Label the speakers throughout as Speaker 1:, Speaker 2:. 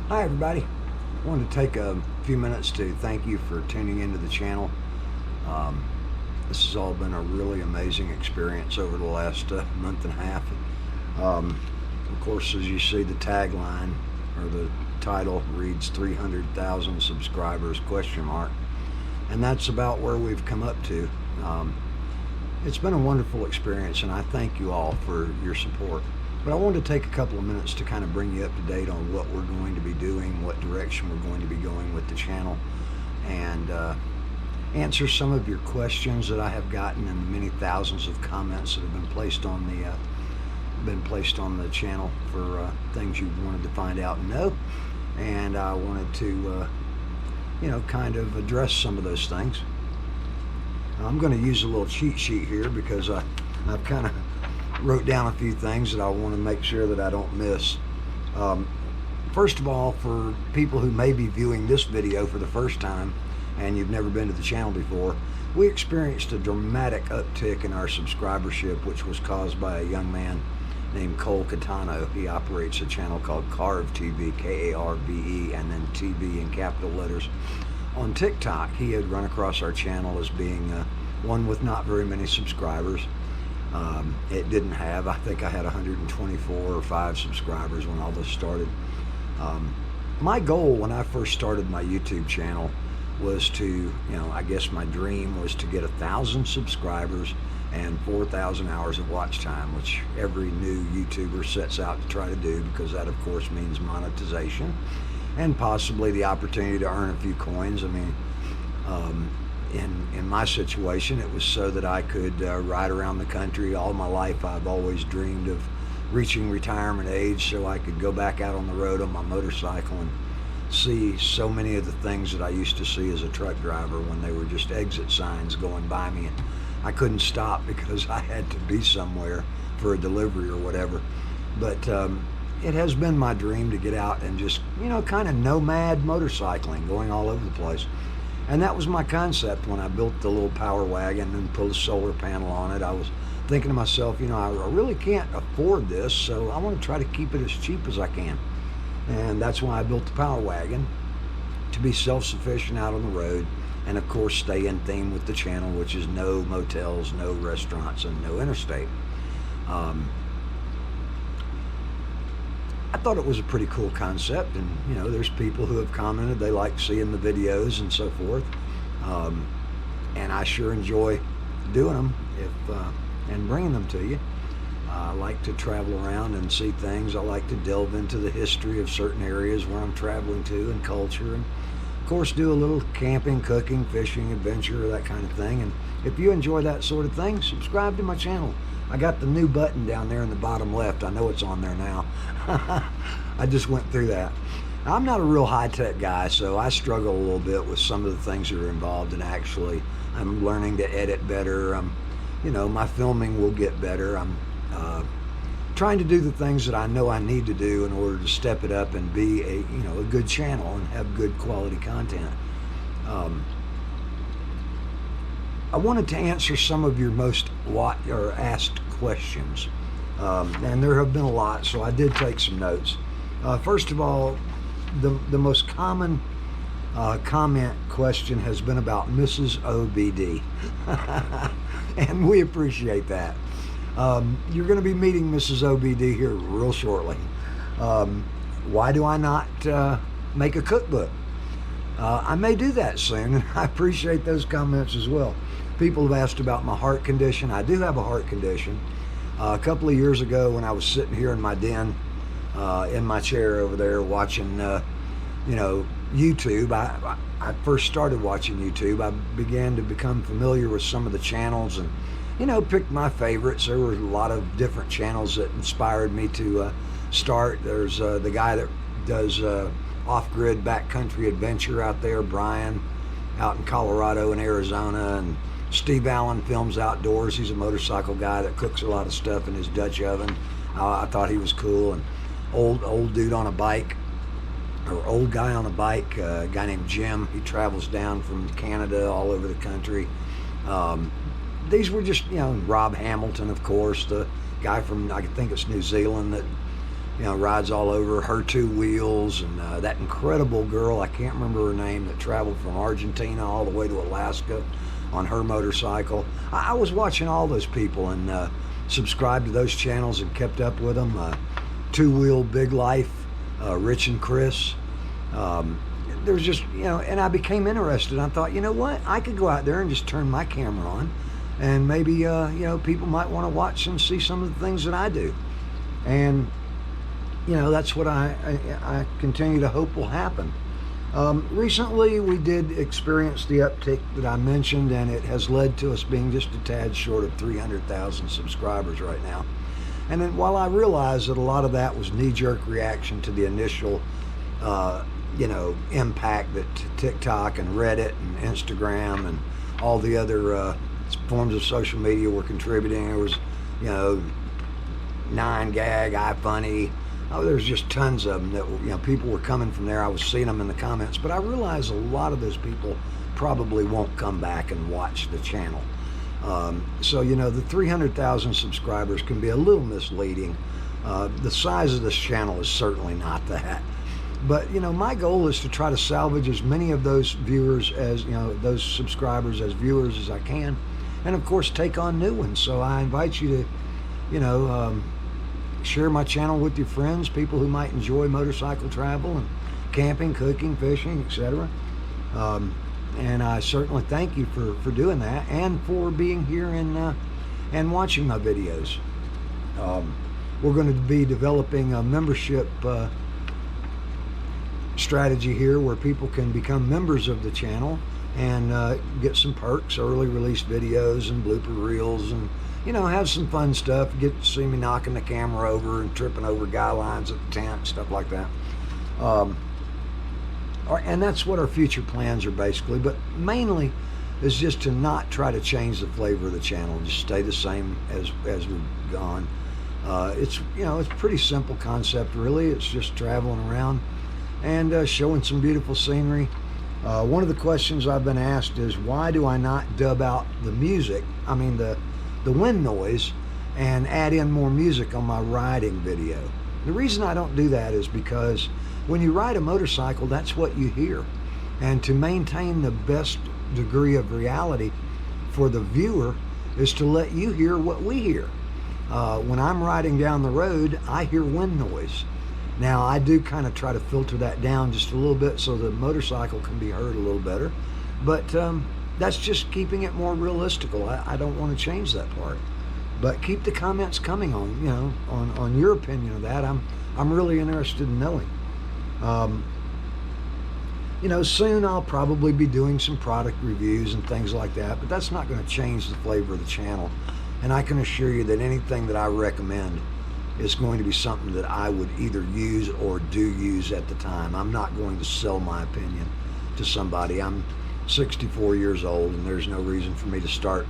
Speaker 1: Hi everybody. I wanted to take a few minutes to thank you for tuning into the channel. Um, this has all been a really amazing experience over the last month and a half. Of course, as you see, the tagline or the title reads 300,000 subscribers question mark, and that's about where we've come up to. It's been a wonderful experience, and I thank you all for your support. But I wanted to take a couple of minutes to kind of bring you up to date on what we're going to be doing, what direction we're going to be going with the channel, and answer some of your questions that I have gotten and the many thousands of comments that have been placed on the channel for things you wanted to find out and know. And I wanted to, kind of address some of those things. I'm going to use a little cheat sheet here because I've kind of wrote down a few things that I want to make sure that I don't miss. First of all, for people who may be viewing this video for the first time and you've never been to the channel before, we experienced a dramatic uptick in our subscribership, which was caused by a young man named Cole Catano. He operates a channel called Carve TV, K-A-R-V-E, and then TV in capital letters. On TikTok, he had run across our channel as being one with not very many subscribers. It didn't have, I think I had 124 or 5 subscribers when all this started. My goal when I first started my YouTube channel was to, I guess my dream was to get 1,000 subscribers and 4,000 hours of watch time, which every new YouTuber sets out to try to do, because that of course means monetization and possibly the opportunity to earn a few coins. I mean, in my situation, it was so that I could ride around the country. All my life I've always dreamed of reaching retirement age so I could go back out on the road on my motorcycle and see so many of the things that I used to see as a truck driver when they were just exit signs going by me, and I couldn't stop because I had to be somewhere for a delivery or whatever. But it has been my dream to get out and just, kind of nomad motorcycling, going all over the place. And that was my concept when I built the little power wagon and put a solar panel on it. I was thinking to myself, I really can't afford this, so I want to try to keep it as cheap as I can. And that's why I built the power wagon, to be self-sufficient out on the road, and of course stay in theme with the channel, which is no motels, no restaurants, and no interstate. I thought it was a pretty cool concept, and there's people who have commented they like seeing the videos and so forth, and I sure enjoy doing them and bringing them to you. I like to travel around and see things. I like to delve into the history of certain areas where I'm traveling to, and culture, and of course do a little camping, cooking, fishing, adventure, that kind of thing. And if you enjoy that sort of thing, subscribe to my channel. I got the new button down there in the bottom left. I know it's on there now. I just went through that. I'm not a real high-tech guy, so I struggle a little bit with some of the things that are involved, and actually I'm learning to edit better. My filming will get better. I'm trying to do the things that I know I need to do in order to step it up and be a good channel and have good quality content. I wanted to answer some of your most asked questions, and there have been a lot, so I did take some notes. First of all, the most common comment question has been about Mrs. OBD, and we appreciate that. You're going to be meeting Mrs. OBD here real shortly. Why do I not make a cookbook? I may do that soon, and I appreciate those comments as well. People have asked about my heart condition. I do have a heart condition. A couple of years ago, when I was sitting here in my den, in my chair over there watching, YouTube, I first started watching YouTube. I began to become familiar with some of the channels and, picked my favorites. There were a lot of different channels that inspired me to start. There's the guy that does off-grid backcountry adventure out there, Brian, out in Colorado and Arizona, and Steve Allen films outdoors. He's a motorcycle guy that cooks a lot of stuff in his Dutch oven. I thought he was cool. And old dude on a bike, or old guy on a bike, a guy named Jim. He travels down from Canada all over the country. These were just, Rob Hamilton, of course, the guy from, I think it's New Zealand, that rides all over her two wheels, and that incredible girl, I can't remember her name, that traveled from Argentina all the way to Alaska on her motorcycle. I was watching all those people and subscribed to those channels and kept up with them. Two Wheel Big Life, Rich and Chris. There's just, and I became interested. I thought, you know what, I could go out there and just turn my camera on, and maybe people might want to watch and see some of the things that I do. And that's what I continue to hope will happen. Recently we did experience the uptick that I mentioned, and it has led to us being just a tad short of 300,000 subscribers right now. And then, while I realize that a lot of that was knee-jerk reaction to the initial impact that TikTok and Reddit and Instagram and all the other forms of social media were contributing. There was 9gag, iFunny. There's just tons of them that people were coming from there. I was seeing them in the comments, but I realize a lot of those people probably won't come back and watch the channel. So the 300,000 subscribers can be a little misleading. The size of this channel is certainly not that. But my goal is to try to salvage as many of those viewers as those subscribers as viewers as I can, and of course take on new ones. So I invite you to share my channel with your friends, people who might enjoy motorcycle travel and camping, cooking, fishing, etc. And I certainly thank you for doing that, and for being here and watching my videos. We're going to be developing a membership strategy here where people can become members of the channel and get some perks, early release videos and blooper reels, and have some fun stuff. Get to see me knocking the camera over and tripping over guy lines at the tent, stuff like that. And that's what our future plans are basically, but mainly is just to not try to change the flavor of the channel, just stay the same as we've gone. It's it's a pretty simple concept really. It's just traveling around and showing some beautiful scenery. One of the questions I've been asked is, why do I not dub out the music, the wind noise, and add in more music on my riding video? The reason I don't do that is because when you ride a motorcycle, that's what you hear. And to maintain the best degree of reality for the viewer is to let you hear what we hear. When I'm riding down the road, I hear wind noise. Now, I do kind of try to filter that down just a little bit so the motorcycle can be heard a little better. But that's just keeping it more realistical. I don't want to change that part. But keep the comments coming on your opinion of that. I'm really interested in knowing. Soon I'll probably be doing some product reviews and things like that, but that's not going to change the flavor of the channel. And I can assure you that anything that I recommend is going to be something that I would either use or do use at the time. I'm not going to sell my opinion to somebody. I'm 64 years old, and there's no reason for me to start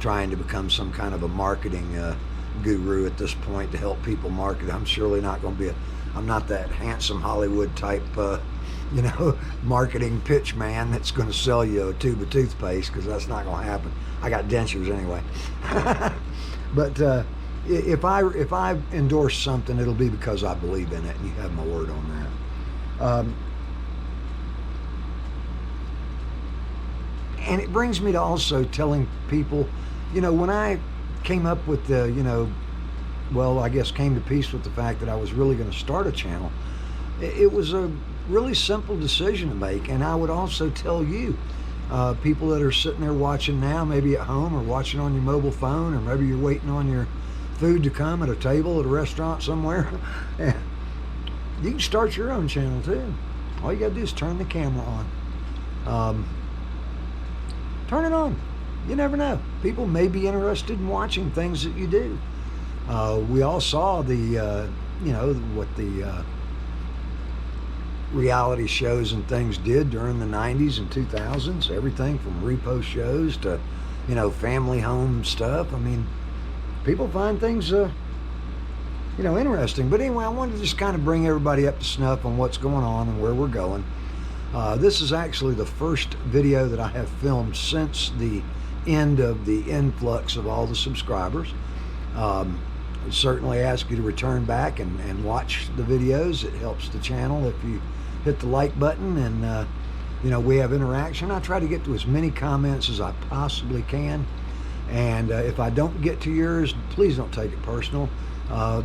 Speaker 1: trying to become some kind of a marketing guru at this point to help people market. I'm surely not going to be I'm not that handsome Hollywood type, marketing pitch man that's going to sell you a tube of toothpaste, because that's not going to happen. I got dentures anyway. But if I endorse something, it'll be because I believe in it, and you have my word on that. And it brings me to also telling people, when I came up with the, I guess came to peace with the fact that I was really going to start a channel, it was a really simple decision to make. And I would also tell you, people that are sitting there watching now, maybe at home or watching on your mobile phone, or maybe you're waiting on your food to come at a table at a restaurant somewhere, you can start your own channel too. All you got to do is turn the camera on. Turn it on. You never know. People may be interested in watching things that you do. We all saw the, what the reality shows and things did during the 90s and 2000s. Everything from repo shows to, family home stuff. People find things, interesting. But anyway, I wanted to just kind of bring everybody up to snuff on what's going on and where we're going. This is actually the first video that I have filmed since the end of the influx of all the subscribers. I'd certainly ask you to return back and watch the videos. It helps the channel if you hit the like button, and we have interaction. I try to get to as many comments as I possibly can, and if I don't get to yours, please don't take it personal.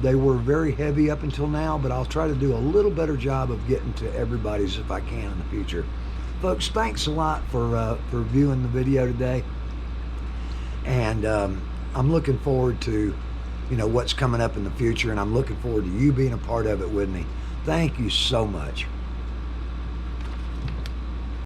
Speaker 1: They were very heavy up until now, but I'll try to do a little better job of getting to everybody's if I can in the future. Folks, thanks a lot for viewing the video today, and I'm looking forward to what's coming up in the future, and I'm looking forward to you being a part of it with me. Thank you so much.